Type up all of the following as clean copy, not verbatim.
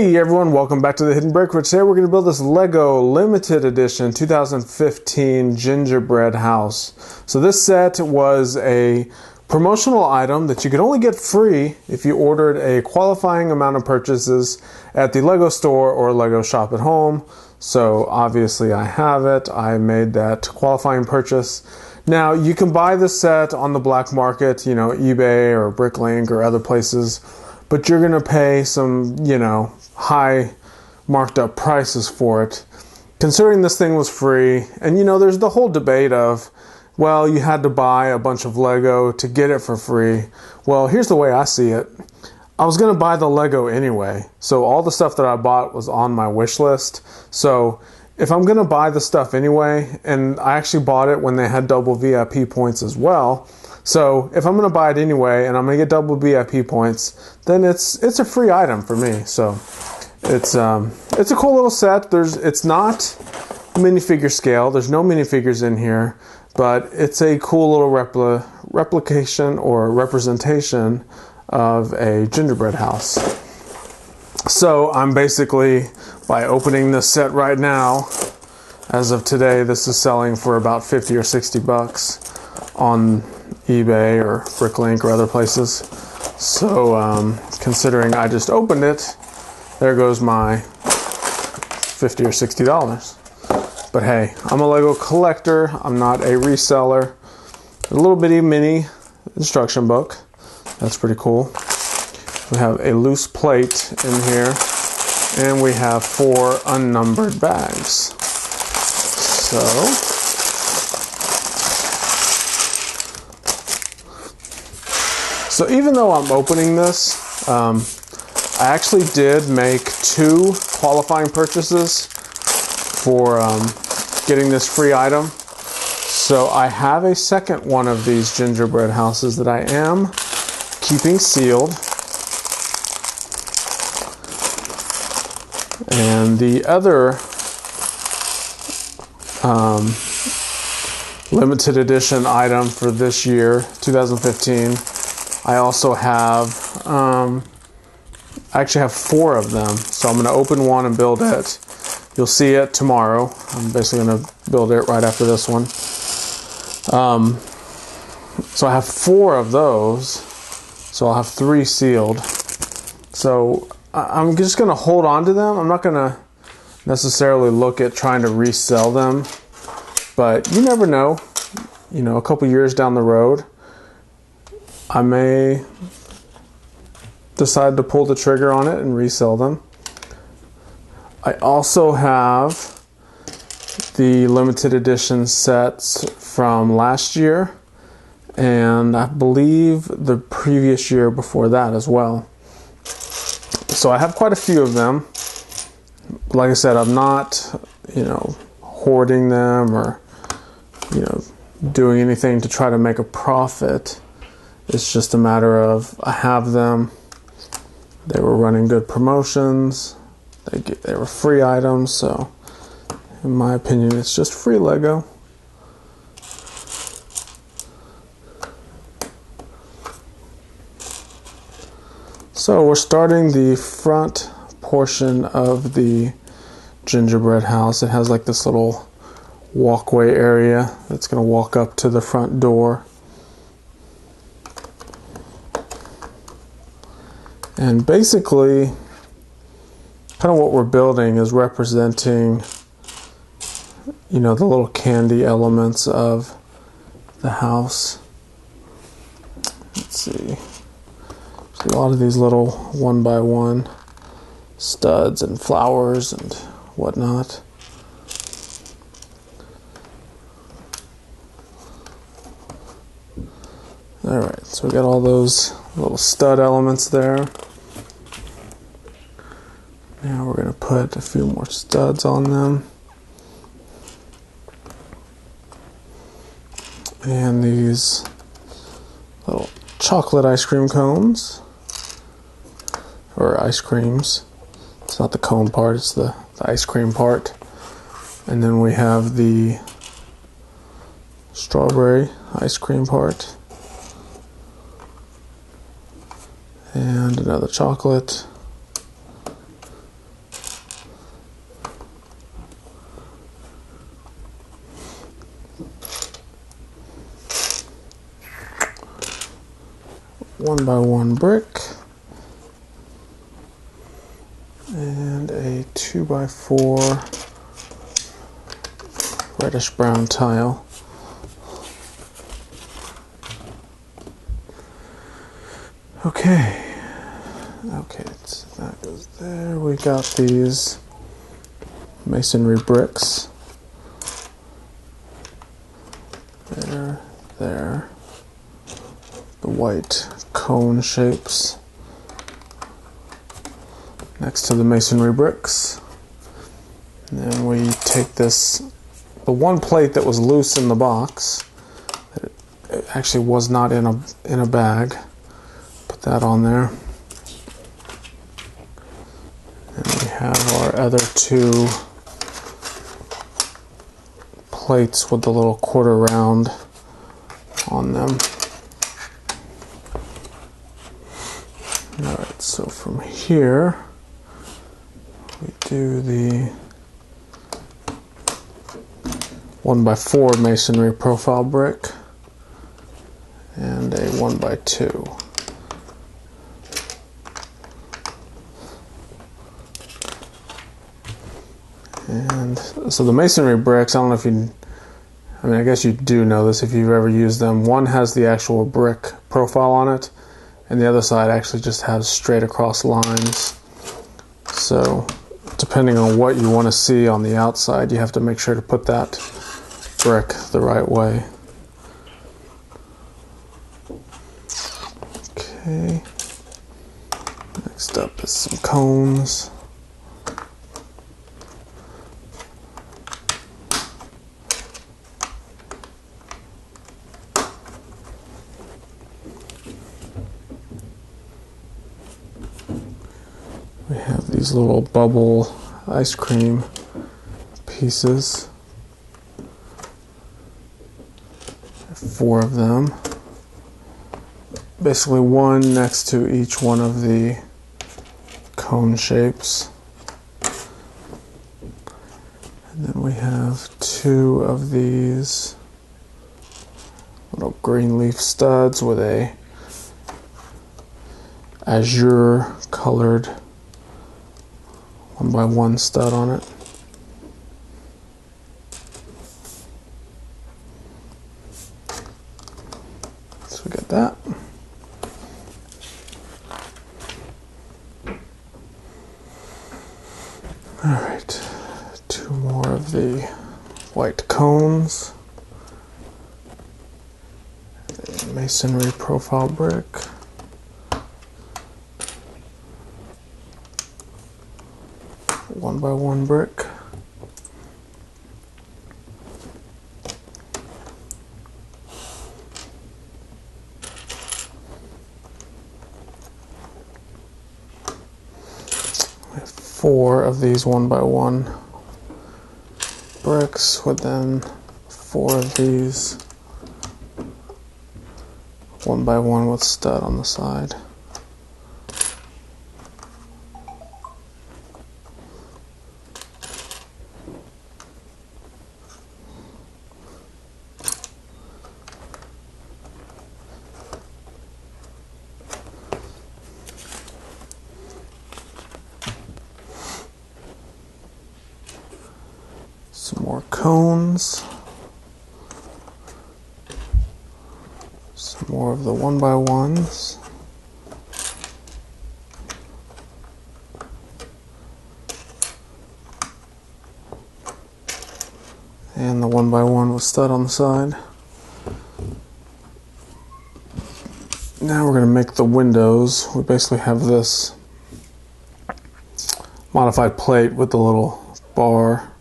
Hey everyone, welcome back to the Hidden Brick. Today we're going to build this Lego limited edition 2015 Gingerbread house. So this set was a promotional item that you could only get free if you ordered a qualifying amount of purchases at the Lego store or Lego shop at home. So obviously I have it. I made that qualifying purchase. Now you can buy this set on the black market, eBay or Bricklink or other places. But you're going to pay some, high marked up prices for it. Considering this thing was free, and there's the whole debate of, well, you had to buy a bunch of Lego to get it for free. Well, here's the way I see it. I was going to buy the Lego anyway. So all the stuff that I bought was on my wish list. So if I'm going to buy the stuff anyway, and I actually bought it when they had double VIP points as well. So if I'm going to buy it anyway and I'm going to get double VIP points, then it's a free item for me. So it's a cool little set. It's not minifigure scale. There's no minifigures in here, but it's a cool little replication or representation of a gingerbread house. So I'm basically, by opening this set right now, as of today, this is selling for about 50 or 60 bucks on eBay or Bricklink or other places. So considering I just opened it, there goes my $50 or $60. But hey, I'm a Lego collector. I'm not a reseller. A little bitty mini instruction book. That's pretty cool. We have a loose plate in here, and we have 4 unnumbered bags. So even though I'm opening this, I actually did make 2 qualifying purchases for getting this free item. So I have a second one of these gingerbread houses that I am keeping sealed. And the other limited edition item for this year, 2015, I also have, I actually have 4 of them. So I'm going to open one and build it. You'll see it tomorrow. I'm basically going to build it right after this one. So I have 4 of those. So I'll have 3 sealed. So I'm just going to hold on to them. I'm not going to necessarily look at trying to resell them. But you never know. A couple years down the road, I may decide to pull the trigger on it and resell them. I also have the limited edition sets from last year, and I believe the previous year before that as well. So I have quite a few of them. Like I said, I'm not, hoarding them or, doing anything to try to make a profit. It's just a matter of I have them. They were running good promotions. They were free items. So in my opinion, it's just free Lego. So we're starting the front portion of the gingerbread house. It has like this little walkway area that's going to walk up to the front door. And basically, kind of what we're building is representing, the little candy elements of the house. Let's see. A lot of these little 1x1 studs and flowers and whatnot. Alright, so we got all those little stud elements there. Now we're going to put a few more studs on them. And these little chocolate ice cream cones. Or ice creams. It's not the cone part, it's the ice cream part. And then we have the strawberry ice cream part. And another chocolate. 1x1 brick and a 2x4 reddish brown tile. Okay, so that goes there. We got these masonry bricks. There. The white cone shapes next to the masonry bricks. And then we take the one plate that was loose in the box, it actually was not in a bag, put that on there. And we have our other two plates with the little quarter round on them. Alright, so from here we do the 1x4 masonry profile brick and a 1x2. And so the masonry bricks, I don't know if I guess you do know this if you've ever used them. One has the actual brick profile on it, and the other side actually just has straight across lines. So depending on what you want to see on the outside, you have to make sure to put that brick the right way. Okay. Next up is some cones. We have these little bubble ice cream pieces. 4 of them. Basically one next to each one of the cone shapes. And then we have 2 of these little green leaf studs with a azure colored 1x1 stud on it. So we got that. Alright, 2 more of the white cones. A masonry profile brick. One by one brick. We have 4 of these 1x1 bricks with then 4 of these 1x1 with stud on the side. Some more cones. Some more of the 1x1s. And the 1x1 with stud on the side. Now we're going to make the windows. We basically have this modified plate with the little bar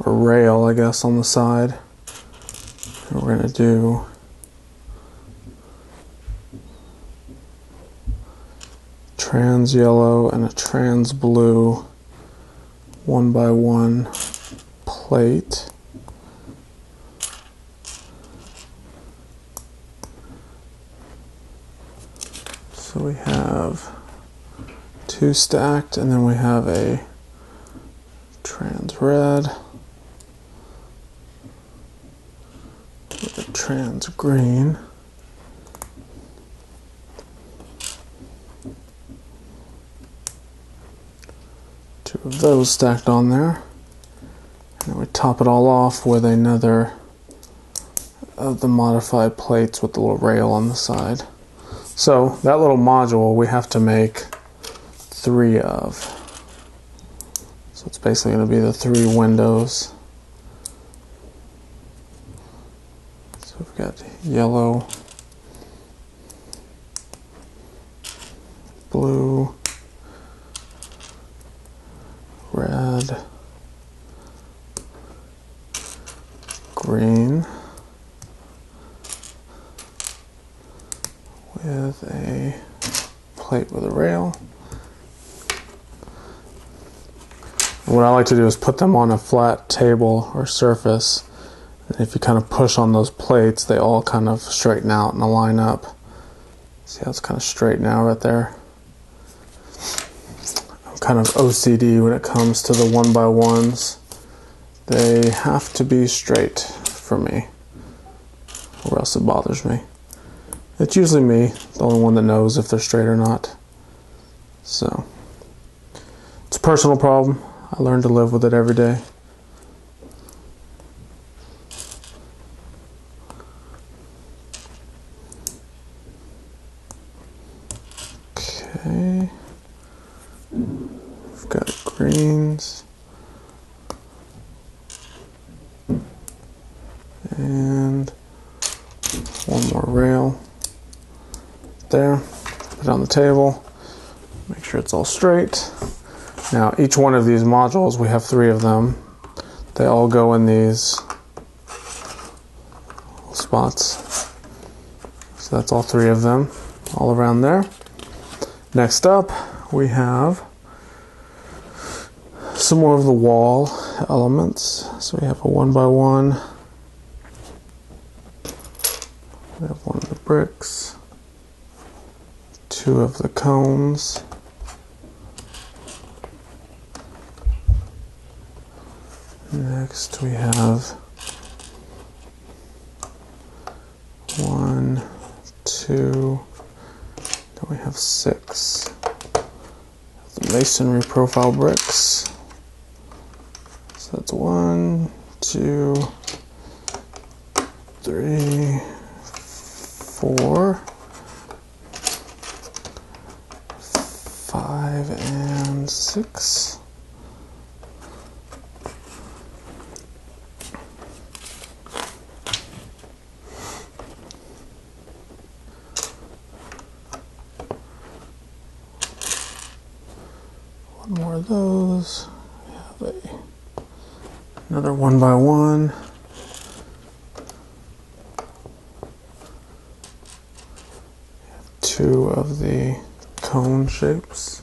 or rail, I guess, on the side. And we're going to do trans yellow and a trans blue 1x1 plate. So we have 2 stacked, and then we have a trans red with a trans green. those stacked on there. And then we top it all off with another of the modified plates with the little rail on the side. So that little module we have to make 3 of. So it's basically going to be the 3 windows. So we've got yellow, blue, red, green, with a plate with a rail. And what I like to do is put them on a flat table or surface. And if you kind of push on those plates, they all kind of straighten out and line up. See how it's kind of straight now right there? I'm kind of OCD when it comes to the 1x1s. They have to be straight for me, or else it bothers me. It's usually me, the only one that knows if they're straight or not. So, it's a personal problem. I learn to live with it every day. Okay. We've got greens. And one more rail. There, put it on the table, make sure it's all straight. Now each one of these modules, we have 3 of them. They all go in these spots. So that's all 3 of them, all around there. Next up, we have some more of the wall elements. So we have a 1x1. We have one of the bricks. 2 of the cones. Next we have 1, 2, then we have 6. The masonry profile bricks. So that's 1, 2, 3, 4, 5, and 6. One more of those. We have another 1x1. We have 2 of the cone shapes.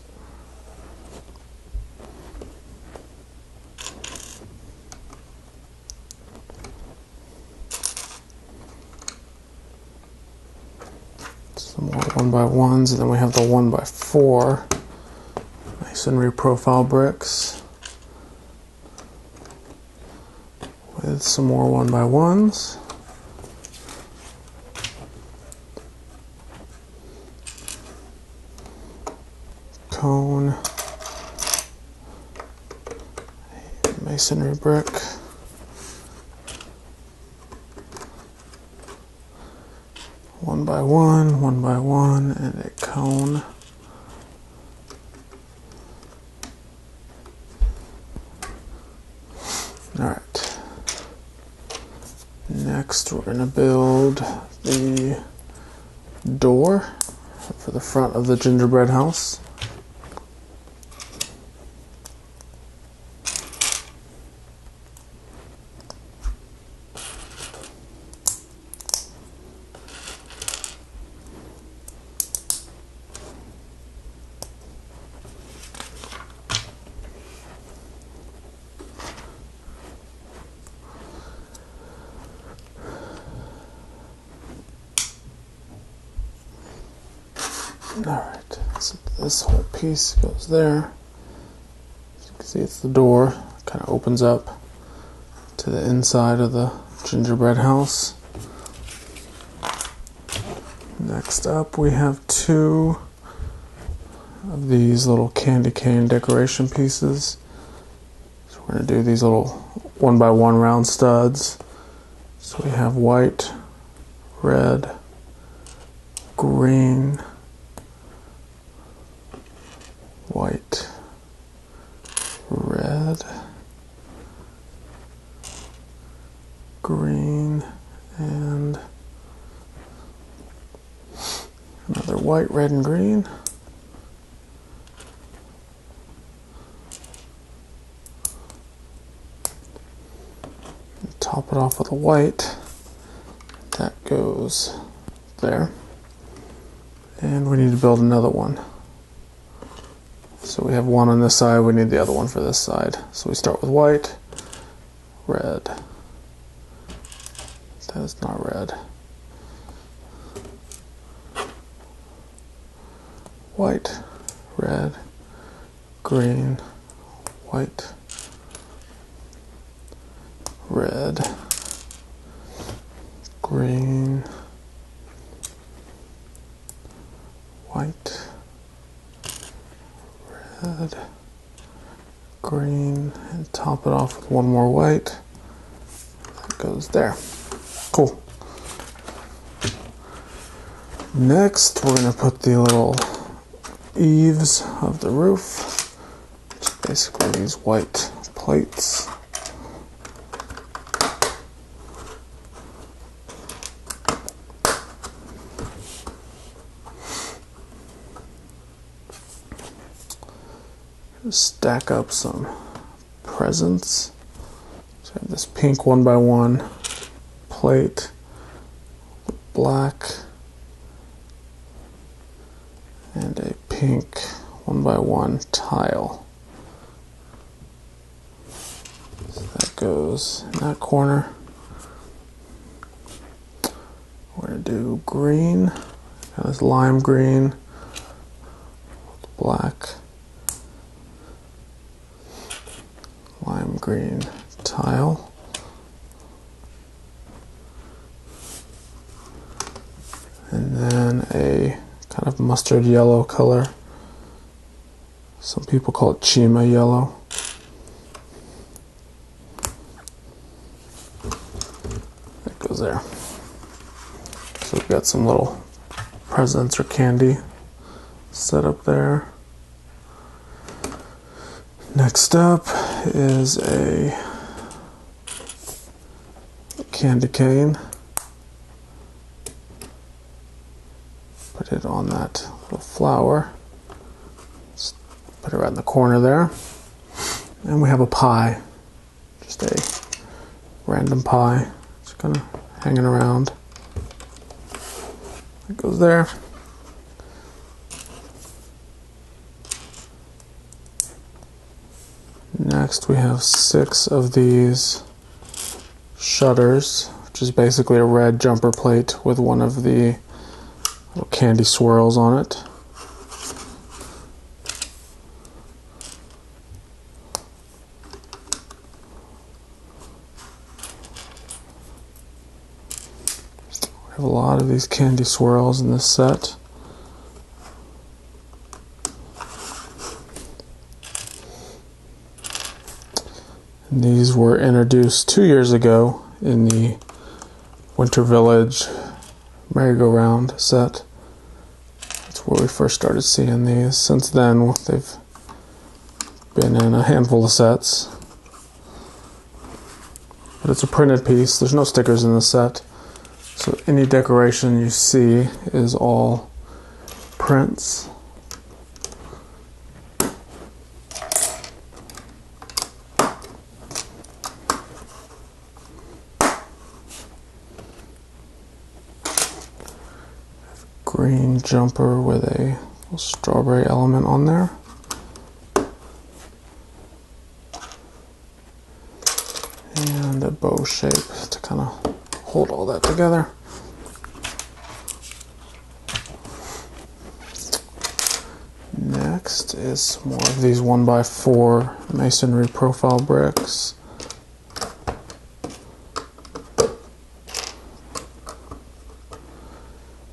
Some more 1x1s, and then we have the 1x4 masonry profile bricks with some more 1x1s. Cone, masonry brick, one by one, and a cone. All right. Next, we're going to build the door for the front of the gingerbread house. Alright, so this whole piece goes there. As you can see, it's the door. It kind of opens up to the inside of the gingerbread house. Next up, we have 2 of these little candy cane decoration pieces. We're going to do these little 1x1 round studs. So we have white, red, green, white, red, green, and another white, red, and green. Top it off with a white. That goes there. And we need to build another one. So we have one on this side, we need the other one for this side. So we start with white, red. That is not red. White, red, green, white, red, green, white, red, green, and top it off with one more white. That goes there. Cool. Next, we're going to put the little eaves of the roof, which is basically these white plates. Stack up some presents. So I have this pink 1x1 plate with black and a pink 1x1 tile. So that goes in that corner. We're going to do green, this lime green with black, lime green tile. And then a kind of mustard yellow color. Some people call it Chima yellow. That goes there. So we've got some little presents or candy set up there. Next up is a candy cane. Put it on that little flower. Just put it right in the corner there. And we have a pie. Just a random pie. Just kind of hanging around. It goes there. Next we have 6 of these shutters, which is basically a red jumper plate with one of the little candy swirls on it. We have a lot of these candy swirls in this set. And these were introduced 2 years ago in the Winter Village merry-go-round set. That's where we first started seeing these. Since then, they've been in a handful of sets. But it's a printed piece. There's no stickers in the set. So any decoration you see is all prints. Green jumper with a little strawberry element on there. And a bow shape to kind of hold all that together. Next is some more of these 1x4 masonry profile bricks.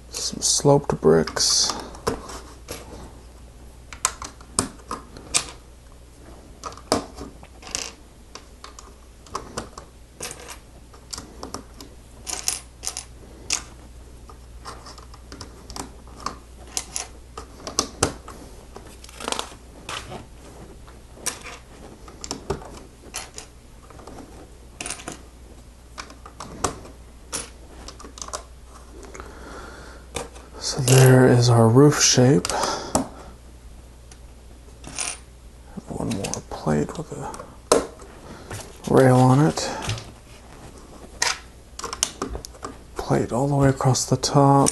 Some sloped bricks. So there is our roof shape. One more plate with a rail on it. Plate all the way across the top.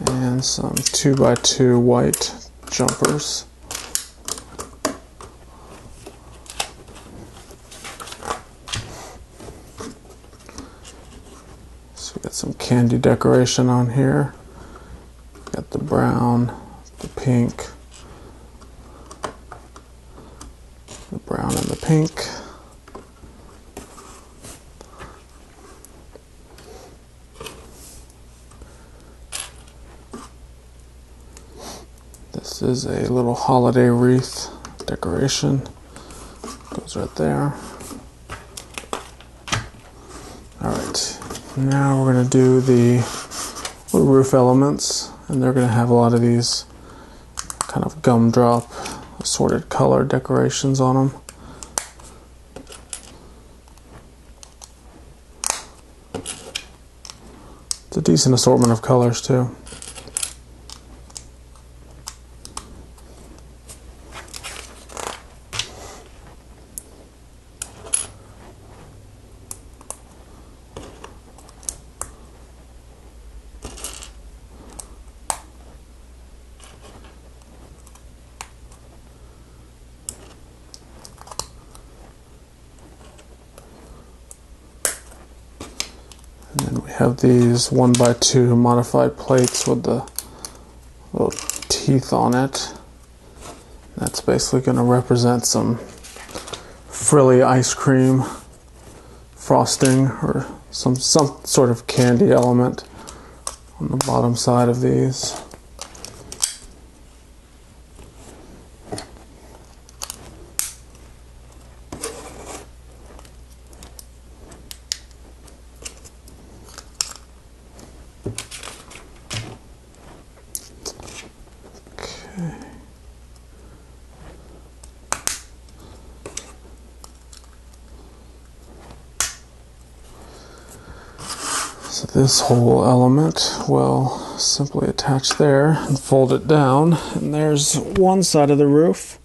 And some 2x2 white jumpers. So we got some candy decoration on here. Got the brown, the pink, the brown and the pink. This is a little holiday wreath decoration. Goes right there. Alright, now we're going to do the little roof elements, and they're going to have a lot of these kind of gumdrop assorted color decorations on them. It's a decent assortment of colors too. And then we have these 1x2 modified plates with the little teeth on it. That's basically going to represent some frilly ice cream frosting or some sort of candy element on the bottom side of these. So this whole element will simply attach there and fold it down, and there's one side of the roof.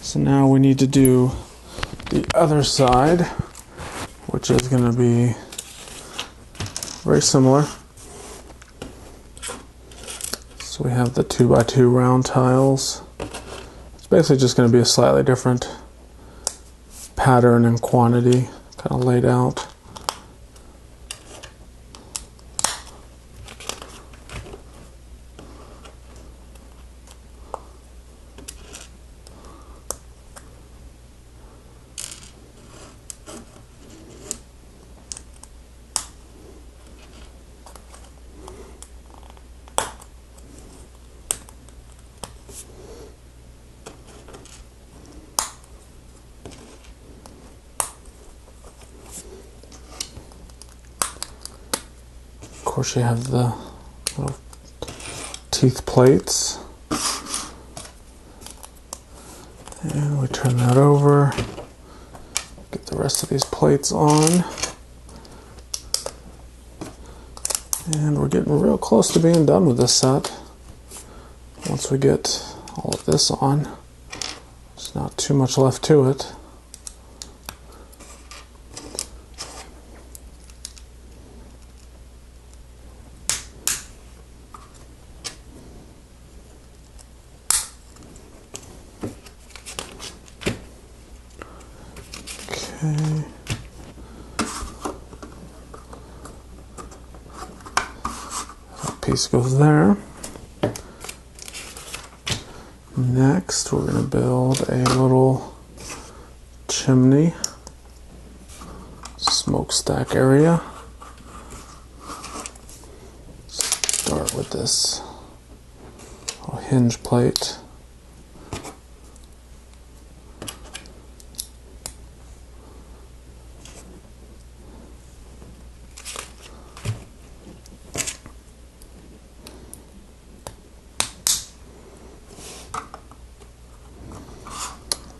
So now we need to do the other side, which is going to be very similar. So we have the 2x2 round tiles. It's basically just going to be a slightly different pattern and quantity kind of laid out. Of course, you have the little teeth plates, and we turn that over, get the rest of these plates on, and we're getting real close to being done with this set. Once we get all of this on, there's not too much left to it. Okay. That piece goes there. Next, we're going to build a little chimney smokestack area. Start with this little hinge plate.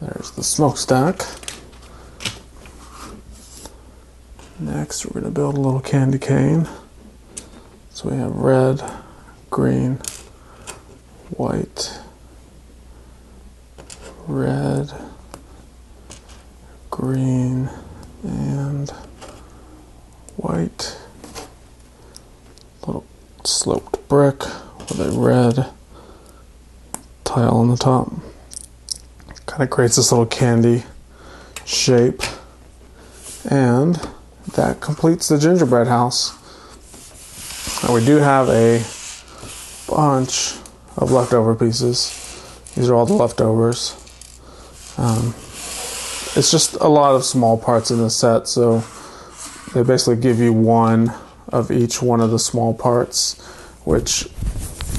There's the smokestack. Next, we're going to build a little candy cane. So we have red, green, white, red, green, and white. Little sloped brick with a red tile on the top. Kind of creates this little candy shape. And that completes the gingerbread house. Now we do have a bunch of leftover pieces. These are all the leftovers. It's just a lot of small parts in the set, so they basically give you one of each one of the small parts, which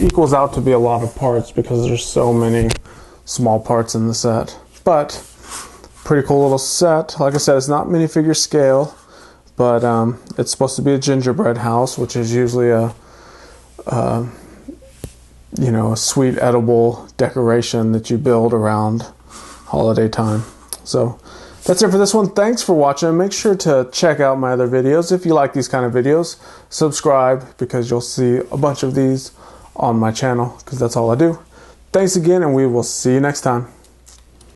equals out to be a lot of parts because there's so many small parts in the set. But pretty cool little set. Like I said, it's not minifigure scale, but it's supposed to be a gingerbread house, which is usually a sweet edible decoration that you build around holiday time. So that's it for this one. Thanks for watching. Make sure to check out my other videos. If you like these kind of videos, subscribe because you'll see a bunch of these on my channel because that's all I do. Thanks again, and we will see you next time.